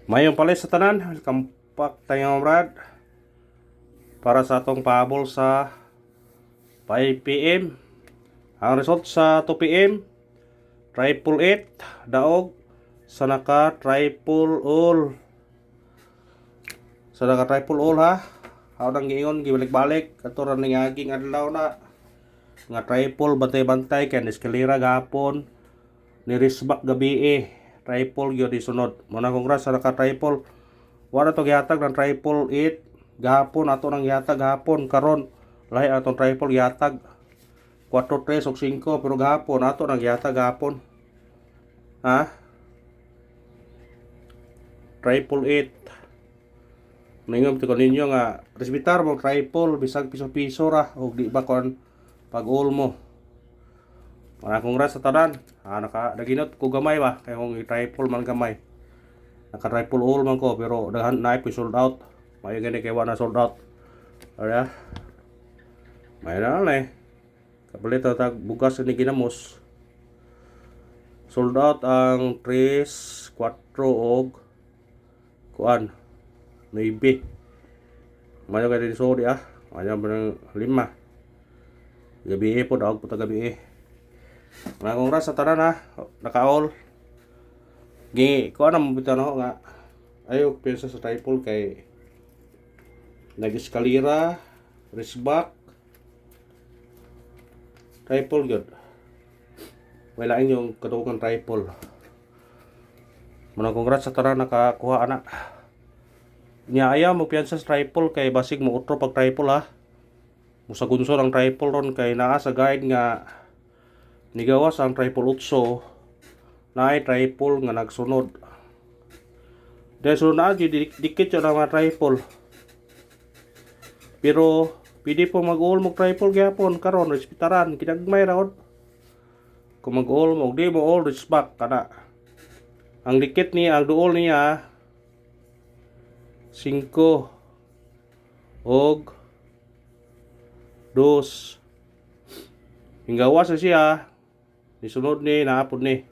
Mayong palis sa tanan, welcome back tayo Brad para sa atong pahabol sa 5 PM. Ang result sa 2 PM, triple 8, daog sa naka triple all. Sa naka triple all ha. Ako nang giingon gibalik-balik kato ra ning aging adlaw na nga triple bantay-bantay kay eskalera gahapon ni Risbak gabi triple gyud isunod. Muna congrats sa naka triple. Wala to gihatag ng triple 8 gahapon ato nang gihatag gahapon karon lahi atong triple gihatag 4 3 ug 5 pero gahapon ato nang gihatag gahapon. Ha? Triple 8. Ningom to ninyo nga respetar mo triple bisag piso-piso ra ug di ba kon pag-all mo. Wala congrats sa tanan. Naka daginot ko gamay ba kay kung i-triple man gamay. Naka triple all man ko pero daghan na ay sold out. May gani kay wala sold out. Ara. May na eh. Kapalit tag bugas ni ginamos. Sold out ang 3, 4 og kuan 9. Mayo kay din sorry Mayo man 5. Gabi po daog po gabi Mga congrats sa tanan naka-all. Kuha na mo bitaw nga ayaw pensa sa triple kay nag-eskalera, Risbak, triple good. Wala yung kadugang triple. Mga congrats sa tanan nakakuha ana. Nya ayaw mo piyansa sa triple kay basig mo utro pag triple Musagunso ang triple ron kay naa sa guide nga nigawas ang triple 8 na ay triple nga nagsunod. Dahil sunod na dikit yun ang mga triple. Pero pwede po mag-all mo triple gyapon karon respetaran kinagmay raon. Kung mag-all mo di mo all respect kana. Ang dikit niya ang duol niya 5 og 2. Hinggawas na siya nisunod ni naapod ni.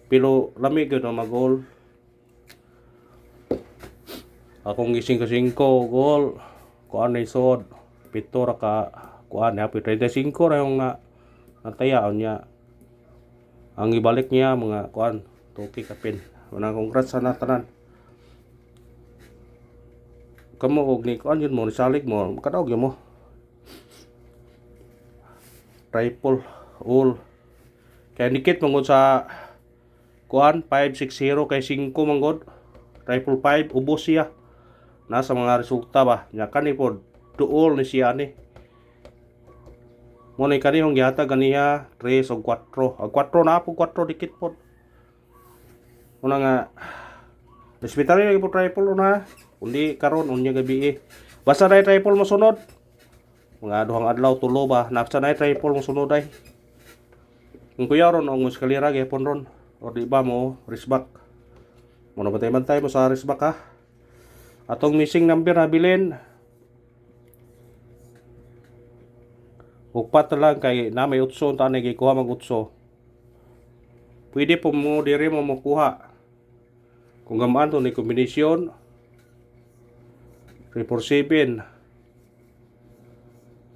Pero lami gyud ang mag-all. Akong gising ka 5 goal. Kuan na isod. 7 ra ka kuan happy 35 ra yung natayaon niya. Ang ibalik niya mga kuan tuki kapin. Una congrats sa tanan. Kamo og ni kuan yun mo salig mo kadaog yun mo. Triple all. Kaya dikit mangod sa kuan 560 kay 5 manggod. Triple 5 ubos siya. Nasa mga resulta ba? Nya kani pod duol ni siya ni. Mo ni kani hong gihatag ganiya 3 o 4. Ang 4 na po 4 dikit pod. Una nga hospital ni po triple na. Kundi karon unya gabi Basta na triple mo sunod. Mga duhang adlaw tulo ba naksa na triple mo sunod ay. Kung kuya ron ang eskalera gyapon ron o di ba mo Risbak. Mo na bantay mo sa Risbak Atong missing number na bilin. Upat lang kay na may 8 ta na gikuha mag 8. Pwede po mo dire mo makuha. Kung gamaan to ni kombinasyon 347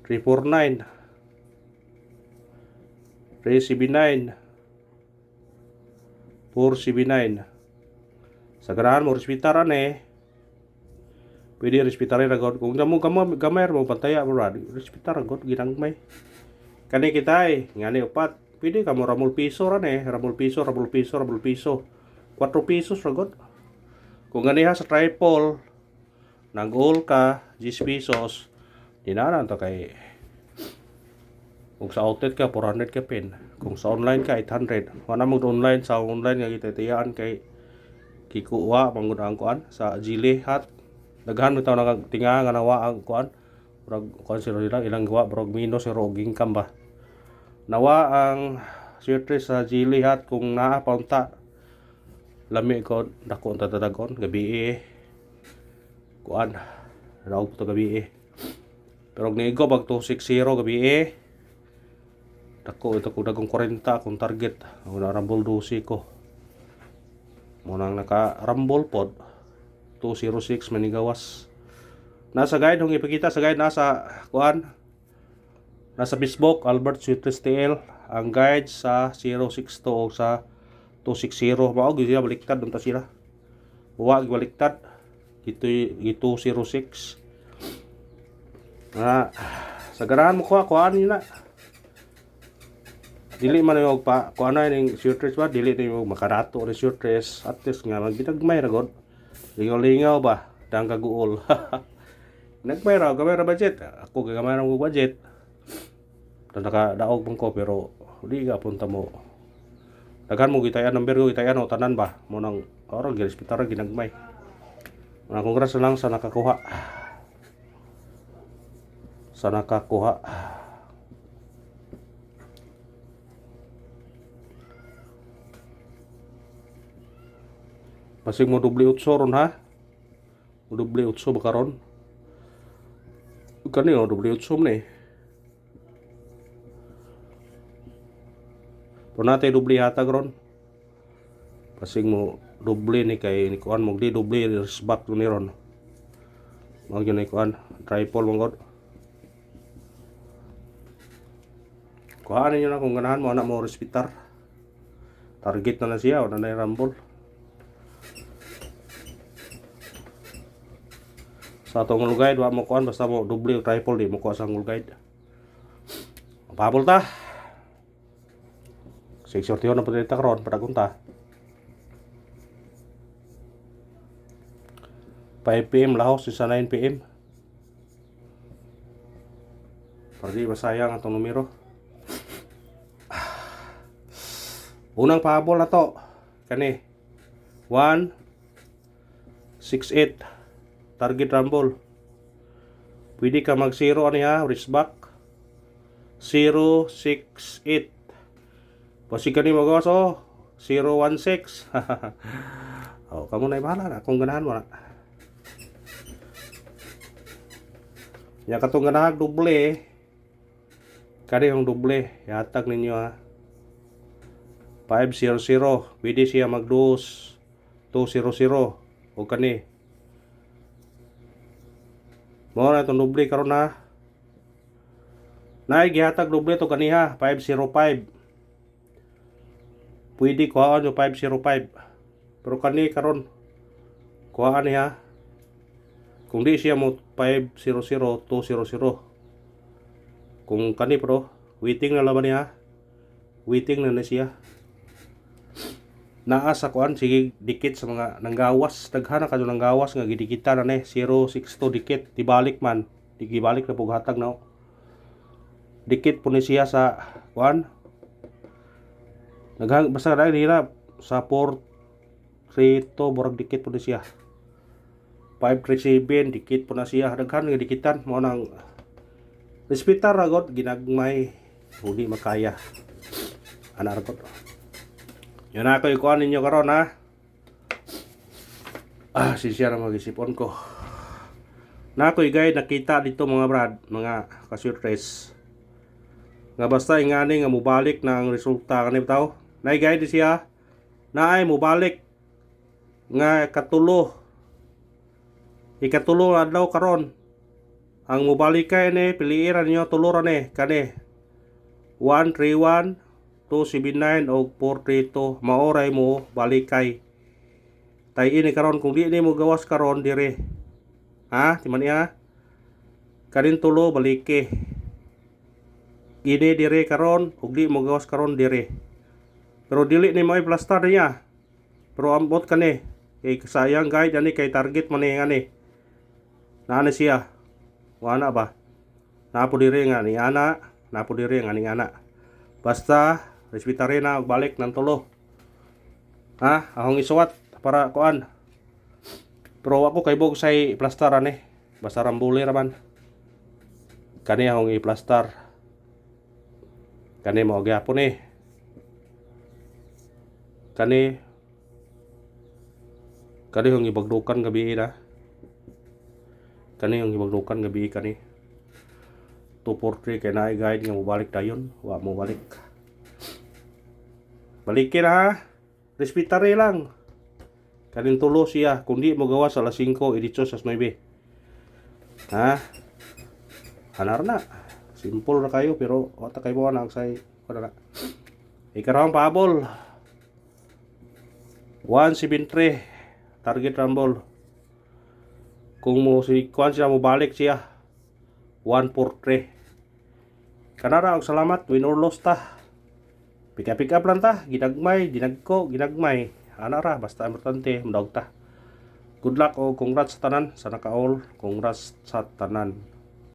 349 379 479. Sa ganahan mo respetaran pwede respetarin agad. Kung gamay mo pantaya mo respetar agad ginangmay. Kani kita ngani upat. Pwede ka mo ramol piso ramol piso 4 pesos agad. Kung ganiha sa triple nag-all ka 10 pesos dinanan to kay kung sa outlet ka 400 ka pin. Kung sa online ka 800. Wala mo online sa online nga gitatayaan kay kikuha mangud ang kuan sa Gili hat. Daghan bitaw nagtinga nga nawa ang kuan. Murag kuan sila ilang gawa brog minus pero income ba. Nawa ang swerte sa Gili hat kung naa paunta. Lami ko dako ang tatadagon gabi kuan. Raw to gabi Pero nigo pag 260 gabi dako ito ko dagong 40 akong target. Wala rambol 12 ko. Munang naka-rumble pod 206 manigawas. Nasa guide hong ipakita sa guide nasa kuan. Nasa Facebook Albert Sweetless TL ang guide sa 062 o sa 260 mao gyud sila baliktad unta sila. Wa baliktad ito 206. Sa ganahan mo kuan nila. Dili man yung pa kuan na ning shortage ba dili na yung makarato ni shortage at least nga magitagmay ra god. Lingaw-lingaw ba dang kaguol. Nagmay ra gamay ra budget. Ako gamay ra mo budget. Naka daog man ko pero di ka punta mo. Daghan mo gitayan number ko gitayan o tanan ba mo nang oro girespitar ginagmay. Mga kongres lang sa nakakuha. Sa nakakuha. Pasig mo doble 8 ron ha. Mo doble 8 ba karon? Kani o doble 8 ni. Pero natay doble hatag ron. Pasig mo doble ni kay ni kuan mo di doble resback ni ron. Mao gyud ni kuan triple mong god. Kuhaan niyo na kung ganahan mo anak mo respitar. Target na siya o na rumble. Sa atong guide wa mo kuan basta mo double o triple di mo kuha sa guide. Mapabol ta. 6:41 na pud ta karon padagunta. 5 PM lahos sa 9 PM. Para di masayang atong numero. Unang pahabol na to. Kani 168 target rumble. Pwede ka mag 0 niya, wristback. 068. Pasi ka ni magawas 016. Kamu na ibahala na kung ganahan mo na. Ya katong ganahan doble. Kani yung doble, yatag ninyo ha. 500. Pwede siya mag-200 o kani. Mo na itong doble karon na. Naay gihatag doble to kaniha 505. Pwede kuhaan yung 505. Pero kani karon kuhaan niya. Kung di siya mo 500 200. Kung kani pero waiting na laban niya. Waiting na siya. Naa sa kuan sige dikit sa mga nanggawas daghan na kadto nanggawas nga gidikitan na 062 dikit tibalik man digibalik na pug hatag na dikit po ni siya sa kuan naghang basta na hirap sa 432 burag dikit po ni siya 537 dikit po na siya daghan nga dikitan mo nang respitar ragot ginagmay hindi makaya ana ragot. Yun ako ikuan ninyo karon ha. Sincere na mag-isipon ko. Na ako'y guide nakita dito mga brad, mga kasurtres. Nga basta ingani nga mubalik na ang resulta kanib tao. Nay guide siya. Naay mubalik nga ikatulo adlaw karon. Ang mubalik kay ni piliiran niyo tuluran kani 131 279 o 432 maoray mo balikay tay ini karon kung di ni mo gawas karon dire ha timan niya kanin tulo balike ini dire karon ug di mo gawas karon dire pero dili ni mo i-plaster niya pero ambot kani kay sayang guide ani kay target man ni ani nana siya wala ba napo dire nga ni ana napo dire nga ni ana basta respitare na balik ng tulo. Ha, ahong isuwat para kuan. Pero ako kay bog say plastaran basta rambuli raman. Kani ahong i-plastar. Kani mao gyapon Kani hong ibagdukan gabi na. Kani hong ibagdukan gabi kani. 243 kay naay guide nga mobalik dayon, wa mo balik. Balikin ha. Respitare lang. Kanin tulo siya. Kung di mo gawa sa alas 5, editso sa 9. Ha? Hanar na. Simple na kayo pero wata kayo mo na say ko na. Ikarang pahabol. 173 target rumble. Kung mo si kuan siya mo balik siya 143. Kanara og salamat win or loss ta. Pick up lang ta, ginagmay, ginagmay. Ana ra basta importante madaog ta. Good luck o congrats sa tanan, sa naka-all, congrats sa tanan.